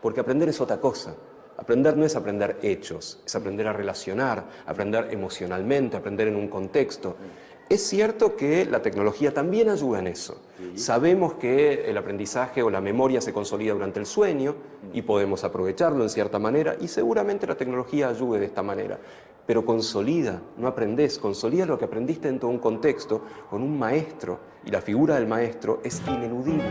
porque aprender es otra cosa. Aprender no es aprender hechos, es aprender a relacionar, aprender emocionalmente, aprender en un contexto. Es cierto que la tecnología también ayuda en eso. Sabemos que el aprendizaje o la memoria se consolida durante el sueño y podemos aprovecharlo en cierta manera y seguramente la tecnología ayude de esta manera. Pero consolida, no aprendés, consolida lo que aprendiste en todo un contexto con un maestro y la figura del maestro es ineludible.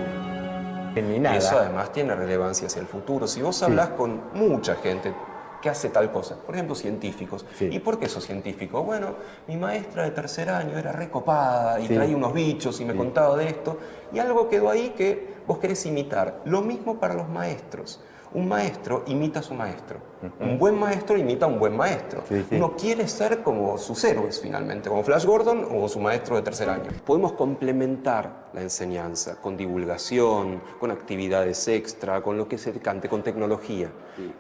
Ni Y nada. eso además tiene relevancia hacia el futuro. Si vos hablás con mucha gente que hace tal cosa, por ejemplo científicos, ¿y por qué sos científico? Bueno, mi maestra de tercer año era recopada y traía unos bichos y me contaba de esto, y algo quedó ahí que vos querés imitar. Lo mismo para los maestros. Un maestro imita a su maestro. Un buen maestro imita a un buen maestro. Uno quiere ser como sus héroes finalmente, como Flash Gordon o su maestro de tercer año. Podemos complementar la enseñanza con divulgación, con actividades extra, con lo que se cante, con tecnología.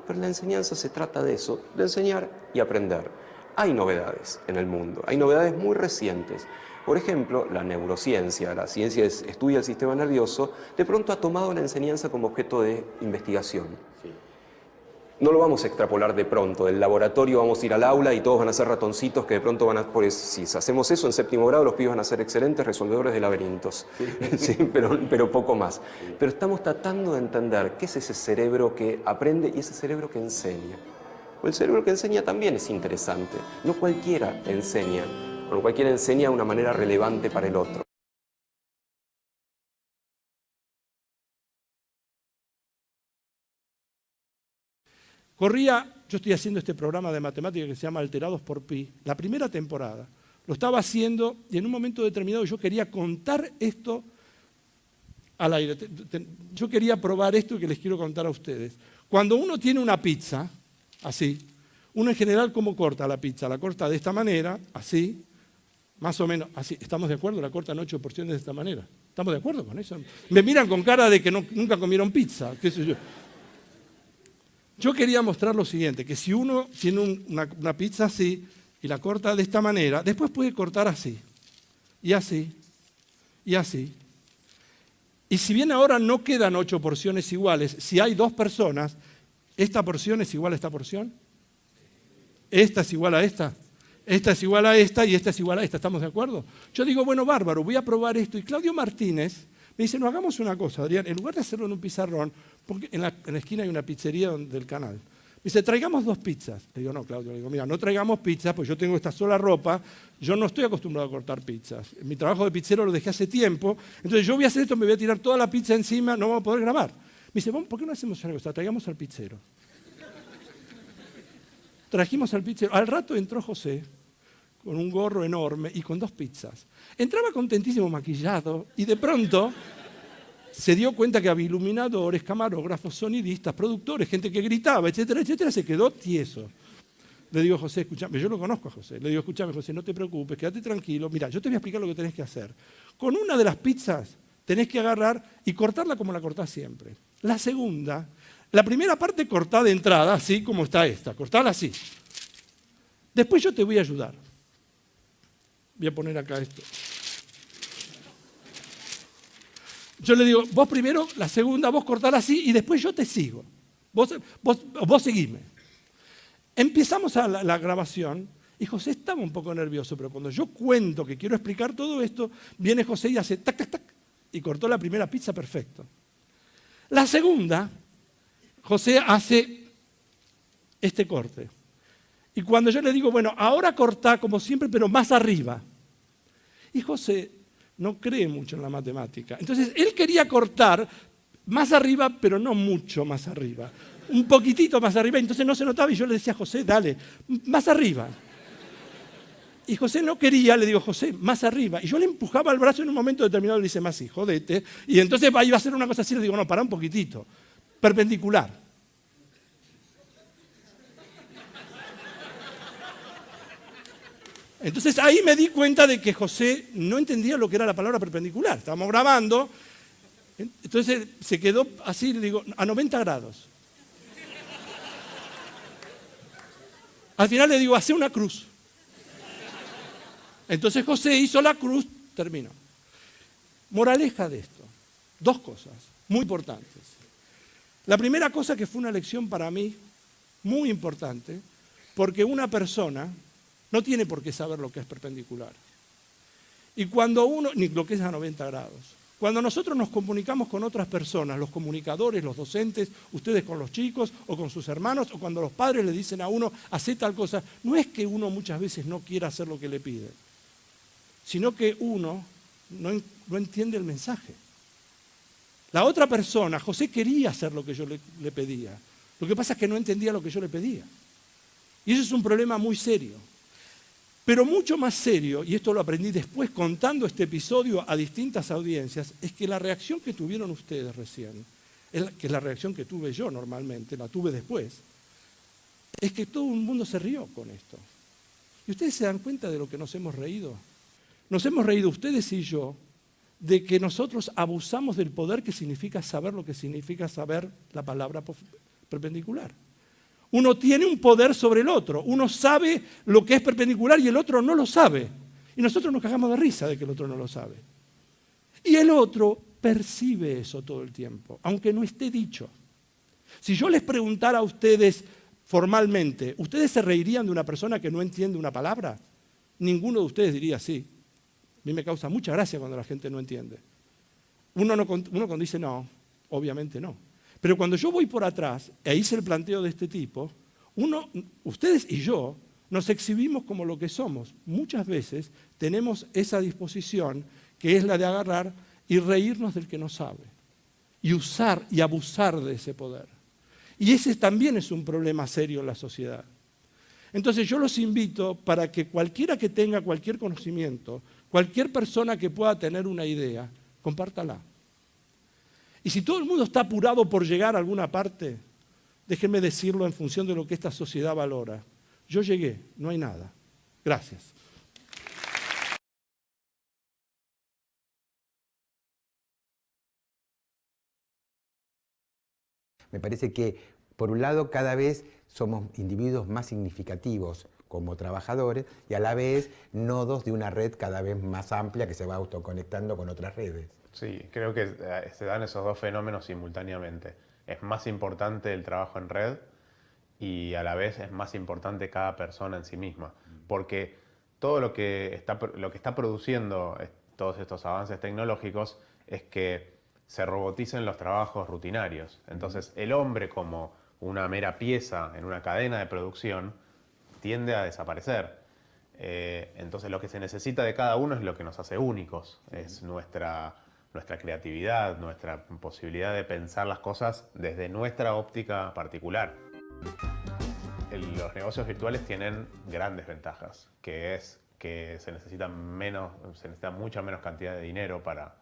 Pero la enseñanza se trata de eso, de enseñar y aprender. Hay novedades en el mundo, hay novedades muy recientes. Por ejemplo, la neurociencia, la ciencia que estudia el sistema nervioso, de pronto ha tomado la enseñanza como objeto de investigación. No lo vamos a extrapolar de pronto, del laboratorio vamos a ir al aula y todos van a ser ratoncitos que de pronto van a... Pues, si hacemos eso en séptimo grado, los pibes van a ser excelentes resolvedores de laberintos, pero poco más. Pero estamos tratando de entender qué es ese cerebro que aprende y ese cerebro que enseña. El cerebro que enseña también es interesante, no cualquiera enseña. Bueno, cualquiera enseña de una manera relevante para el otro. Yo estoy haciendo este programa de matemáticas que se llama Alterados por Pi, la primera temporada. Lo estaba haciendo y en un momento determinado yo quería contar esto al aire. Yo quería probar esto que les quiero contar a ustedes. Cuando uno tiene una pizza, así, uno en general, ¿cómo corta la pizza? La corta de esta manera, así, más o menos, así. ¿Estamos de acuerdo? La cortan 8 porciones de esta manera. ¿Estamos de acuerdo con eso? Me miran con cara de que nunca comieron pizza, qué sé yo. Yo quería mostrar lo siguiente, que si uno tiene una pizza así y la corta de esta manera, después puede cortar así, y así, y así. Y si bien ahora no quedan 8 porciones iguales, si hay 2 personas, ¿esta porción es igual a esta porción? ¿Esta es igual a esta? Esta es igual a esta y esta es igual a esta, ¿estamos de acuerdo? Yo digo, bueno, bárbaro, voy a probar esto. Y Claudio Martínez me dice, no, hagamos una cosa, Adrián, en lugar de hacerlo en un pizarrón, porque en la esquina hay una pizzería del canal. Me dice, traigamos 2 pizzas. Le digo, no, Claudio, le digo, mira, no traigamos pizzas, pues yo tengo esta sola ropa, yo no estoy acostumbrado a cortar pizzas. Mi trabajo de pizzero lo dejé hace tiempo, entonces yo voy a hacer esto, me voy a tirar toda la pizza encima, no vamos a poder grabar. Me dice, ¿por qué no hacemos una cosa? Traigamos al pizzero. Trajimos al pizzero. Al rato entró José, con un gorro enorme y con 2 pizzas. Entraba contentísimo, maquillado, y de pronto se dio cuenta que había iluminadores, camarógrafos, sonidistas, productores, gente que gritaba, etcétera, etcétera, se quedó tieso. Le digo, José, escúchame, yo lo conozco a José, le digo, escúchame, José, no te preocupes, quédate tranquilo, mira, yo te voy a explicar lo que tenés que hacer. Con una de las pizzas tenés que agarrar y cortarla como la cortás siempre. La segunda, la primera parte cortá de entrada, así como está esta, cortala así. Después yo te voy a ayudar. Voy a poner acá esto. Yo le digo, vos primero, la segunda, vos cortala así y después yo te sigo. Vos seguime. Empezamos la grabación y José estaba un poco nervioso, pero cuando yo cuento que quiero explicar todo esto, viene José y hace tac, tac, tac, y cortó la primera pizza perfecto. La segunda, José hace este corte. Y cuando yo le digo, bueno, ahora cortá como siempre, pero más arriba. Y José no cree mucho en la matemática. Entonces, él quería cortar más arriba, pero no mucho más arriba. Un poquitito más arriba, entonces no se notaba y yo le decía a José, dale, más arriba. Y José no quería, le digo, José, más arriba. Y yo le empujaba el brazo en un momento determinado y le dice, más sí, jodete. Y entonces iba a hacer una cosa así, le digo, no, pará un poquitito, perpendicular. Entonces ahí me di cuenta de que José no entendía lo que era la palabra perpendicular. Estábamos grabando, entonces se quedó así, le digo, a 90 grados. Al final le digo, hace una cruz. Entonces José hizo la cruz, terminó. Moraleja de esto, 2 cosas muy importantes. La primera cosa que fue una lección para mí, muy importante, porque una persona no tiene por qué saber lo que es perpendicular. Y cuando uno, ni lo que es a 90 grados. Cuando nosotros nos comunicamos con otras personas, los comunicadores, los docentes, ustedes con los chicos o con sus hermanos, o cuando los padres le dicen a uno, hacé tal cosa, no es que uno muchas veces no quiera hacer lo que le pide, sino que uno no entiende el mensaje. La otra persona, José quería hacer lo que yo le pedía, lo que pasa es que no entendía lo que yo le pedía. Y eso es un problema muy serio. Pero mucho más serio, y esto lo aprendí después contando este episodio a distintas audiencias, es que la reacción que tuvieron ustedes recién, que es la reacción que tuve yo normalmente, la tuve después, es que todo el mundo se rió con esto. ¿Y ustedes se dan cuenta de lo que nos hemos reído? Nos hemos reído ustedes y yo de que nosotros abusamos del poder que significa saber lo que significa saber la palabra perpendicular. Uno tiene un poder sobre el otro, uno sabe lo que es perpendicular y el otro no lo sabe. Y nosotros nos cagamos de risa de que el otro no lo sabe. Y el otro percibe eso todo el tiempo, aunque no esté dicho. Si yo les preguntara a ustedes formalmente, ¿ustedes se reirían de una persona que no entiende una palabra? Ninguno de ustedes diría sí. A mí me causa mucha gracia cuando la gente no entiende. Uno cuando dice no, obviamente no. Pero cuando yo voy por atrás e hice el planteo de este tipo, ustedes y yo nos exhibimos como lo que somos. Muchas veces tenemos esa disposición que es la de agarrar y reírnos del que no sabe. Y usar y abusar de ese poder. Y ese también es un problema serio en la sociedad. Entonces yo los invito para que cualquiera que tenga cualquier conocimiento, cualquier persona que pueda tener una idea, compártala. Y si todo el mundo está apurado por llegar a alguna parte, déjenme decirlo en función de lo que esta sociedad valora. Yo llegué, no hay nada. Gracias. Me parece que, por un lado, cada vez somos individuos más significativos como trabajadores y a la vez nodos de una red cada vez más amplia que se va autoconectando con otras redes. Sí, creo que se dan esos dos fenómenos simultáneamente. Es más importante el trabajo en red y a la vez es más importante cada persona en sí misma. Porque todo lo que está produciendo todos estos avances tecnológicos es que se roboticen los trabajos rutinarios. Entonces el hombre como una mera pieza en una cadena de producción tiende a desaparecer. Entonces lo que se necesita de cada uno es lo que nos hace únicos, es nuestra creatividad, nuestra posibilidad de pensar las cosas desde nuestra óptica particular. Los negocios virtuales tienen grandes ventajas, que es que se necesita mucha menos cantidad de dinero para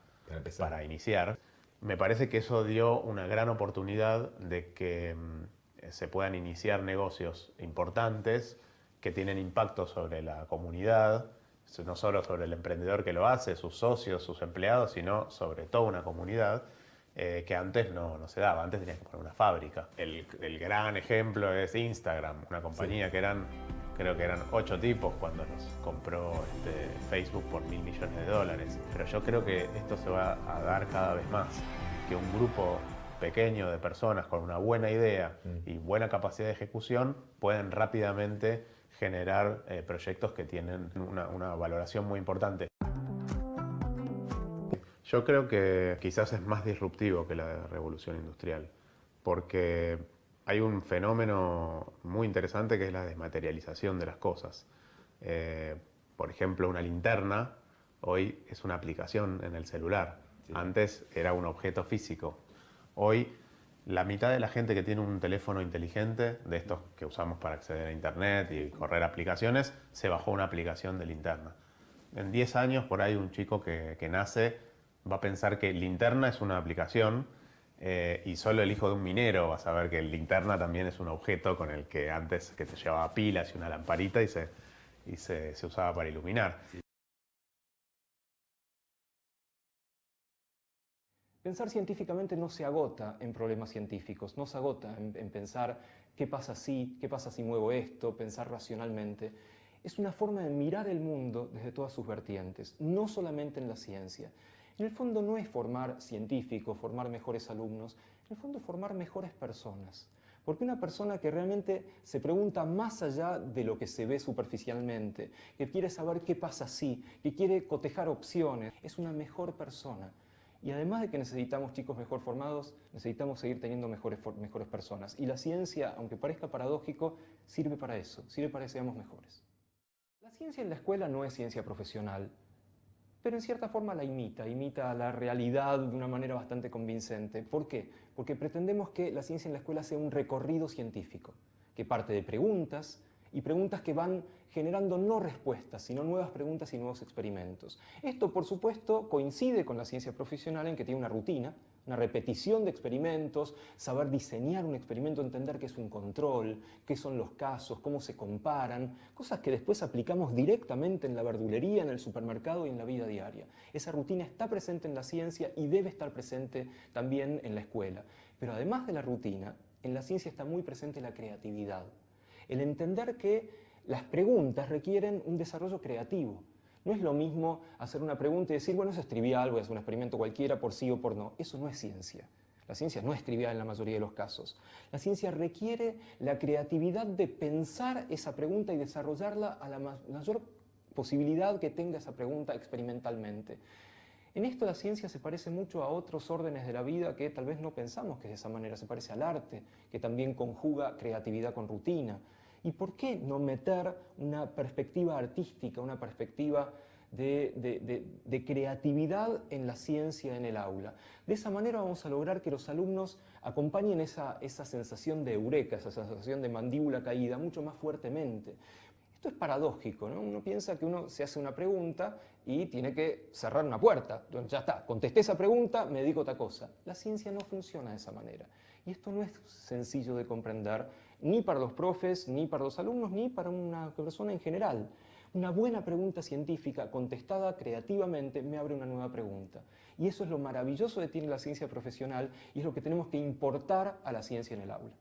iniciar. Me parece que eso dio una gran oportunidad de que se puedan iniciar negocios importantes que tienen impacto sobre la comunidad, no solo sobre el emprendedor que lo hace, sus socios, sus empleados, sino sobre toda una comunidad que antes no se daba. Antes tenías que poner una fábrica. El gran ejemplo es Instagram, una compañía que creo que eran 8 tipos cuando nos compró Facebook por $1.000 millones. Pero yo creo que esto se va a dar cada vez más, que un grupo pequeño de personas con una buena idea y buena capacidad de ejecución pueden rápidamente generar proyectos que tienen una valoración muy importante. Yo creo que quizás es más disruptivo que la revolución industrial, porque hay un fenómeno muy interesante que es la desmaterialización de las cosas. Por ejemplo, una linterna hoy es una aplicación en el celular. Sí. Antes era un objeto físico. Hoy la mitad de la gente que tiene un teléfono inteligente, de estos que usamos para acceder a internet y correr aplicaciones, se bajó una aplicación de linterna. En 10 años, por ahí, un chico que nace va a pensar que linterna es una aplicación y solo el hijo de un minero va a saber que linterna también es un objeto con el que antes que te llevaba pilas y una lamparita y se usaba para iluminar. Pensar científicamente no se agota en problemas científicos, no se agota en pensar qué pasa si muevo esto, pensar racionalmente. Es una forma de mirar el mundo desde todas sus vertientes, no solamente en la ciencia. En el fondo no es formar científicos, formar mejores alumnos, En el fondo, formar mejores personas. Porque una persona que realmente se pregunta más allá de lo que se ve superficialmente, que quiere saber qué pasa si, que quiere cotejar opciones, es una mejor persona. Y además de que necesitamos chicos mejor formados, necesitamos seguir teniendo mejores personas. Y la ciencia, aunque parezca paradójico, sirve para eso, sirve para que seamos mejores. La ciencia en la escuela no es ciencia profesional, pero en cierta forma la imita a la realidad de una manera bastante convincente. ¿Por qué? Porque pretendemos que la ciencia en la escuela sea un recorrido científico, que parte de preguntas, y preguntas que van generando no respuestas, sino nuevas preguntas y nuevos experimentos. Esto, por supuesto, coincide con la ciencia profesional en que tiene una rutina, una repetición de experimentos, saber diseñar un experimento, entender qué es un control, qué son los casos, cómo se comparan, cosas que después aplicamos directamente en la verdulería, en el supermercado y en la vida diaria. Esa rutina está presente en la ciencia y debe estar presente también en la escuela. Pero además de la rutina, en la ciencia está muy presente la creatividad. El entender que las preguntas requieren un desarrollo creativo. No es lo mismo hacer una pregunta y decir, bueno, eso es trivial, voy a hacer un experimento cualquiera por sí o por no. Eso no es ciencia. La ciencia no es trivial en la mayoría de los casos. La ciencia requiere la creatividad de pensar esa pregunta y desarrollarla a la mayor posibilidad que tenga esa pregunta experimentalmente. En esto la ciencia se parece mucho a otros órdenes de la vida que tal vez no pensamos que es de esa manera. Se parece al arte, que también conjuga creatividad con rutina. ¿Y por qué no meter una perspectiva artística, una perspectiva de creatividad en la ciencia en el aula? De esa manera vamos a lograr que los alumnos acompañen esa sensación de eureka, esa sensación de mandíbula caída mucho más fuertemente. Esto es paradójico, ¿no? Uno piensa que uno se hace una pregunta y tiene que cerrar una puerta. Entonces, ya está, contesté esa pregunta, me dedico a otra cosa. La ciencia no funciona de esa manera. Y esto no es sencillo de comprender, ni para los profes, ni para los alumnos, ni para una persona en general. Una buena pregunta científica contestada creativamente me abre una nueva pregunta. Y eso es lo maravilloso que tiene la ciencia profesional y es lo que tenemos que importar a la ciencia en el aula.